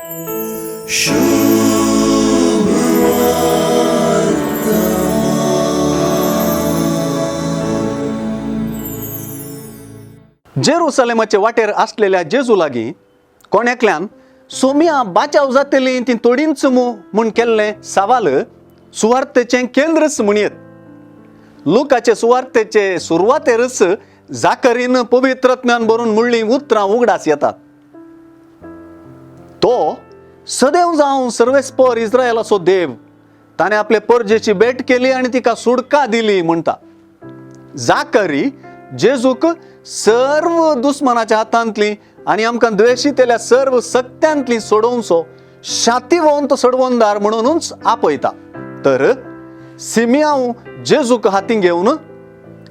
जेरुसलेमाचे वाटेर असलेल्या जेजू लागी कोण्याकल्यान सोमिया बाचाव जातली ती तोडींच म्हूण केल्ले सवाल सुवार्तेचे केंद्रच म्हणयत. लुकाचे सुवार्तेचे सुरवातेरच जाकरीन पवित्रत्म्यान बरोवन म्हणली उतरां उगडास येतात. तो सदैव जावन सर्वेस्पर इस्रायलाचो देव, ताणे आपले परजेची भेट केली आणि तिका सुडका दिली म्हणटा. जाकरी जेजूक सर्व दुस्मनाच्या हातांतली आणि आमकां द्वेषितेल्या सर्व सक्त्यांतली सोडोवचो शातिवंत सडवंदार म्हणूनच आपयता. तर सिमियाऊ जेजूक हाती घेवन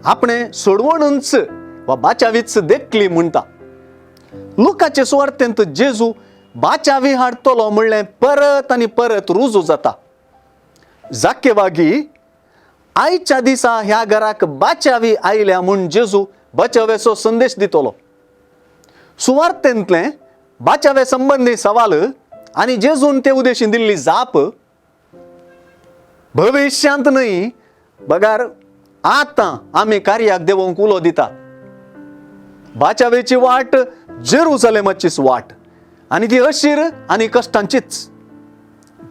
आपणे सोडवणूच वा बाचावीच देखली म्हणटा. लुकाचे सुवार्तेंत जेजू बाचावी हाडतलो म्हणलें परत आनी परत रुजू जाता. जाकेवागी आयच्या दिसा ह्या घराक बाचावी आयल्या म्हूण जेजू बचावेचो संदेश दितलो. सुवार्तेंतले बाचावे संबंधी सवाल आनी जेजून ते उद्देशीन दिल्ली जाप भविष्यांत न्हय, बगार आतां आमी कार्याक देवोंक उलो दितात. बाचावेची वाट जेरुसलेमाचीच वाट आनी ती अशीर आनी कश्टांचीच.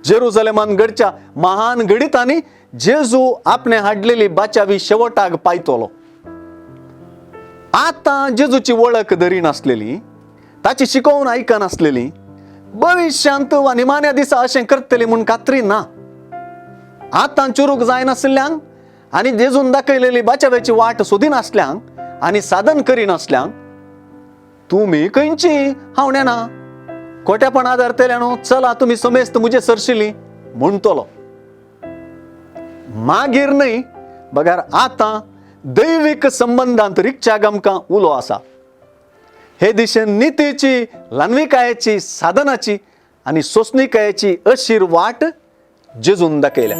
जेरुसलेमान घडच्या महान घडितांनी जेजू आपणे हाडलेली बाचावी शेवटाक पायतलो. आतां जेजूची वळख धरिनासलेली, ताची शिकोवन आयकनासलेली, भविष्यांत वा निमाण्या दिसा अशें करतली म्हूण खात्री ना. आतां चुरूक जायनासल्यांक आनी जेजून दाखयलेली बाचावेची वाट सोदिनासल्यांक आनी साधन करिनासल्यांक तुमी खंयची हावण्या ना, खोट्यापण आदारतल्यानो चला तुमी समेस्त मुजे सरशिली म्हणटलो. मागीर न्हय, बगार आतां दैवीक संबंधांत रिक्षाक आमकां उलो आसा. हे दिशेन नितीची, ल्हानविकायेची, साधनाची आनी सोंसणिकायेची अशीर वाट जेजून दाखयल्या.